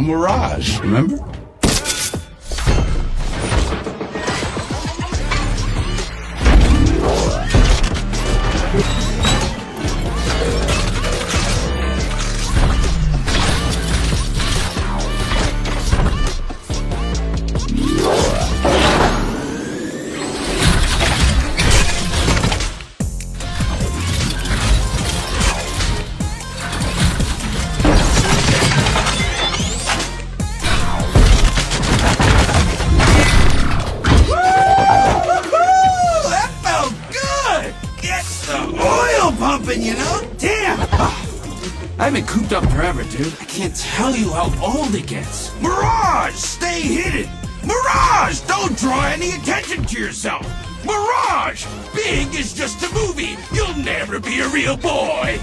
a Mirage, remember? Pumping, you know? Damn! I've been cooped up forever, dude. I can't tell you how old it gets. Mirage! Stay hidden! Mirage! Don't draw any attention to yourself! Mirage! Big is just a movie! You'll never be a real boy!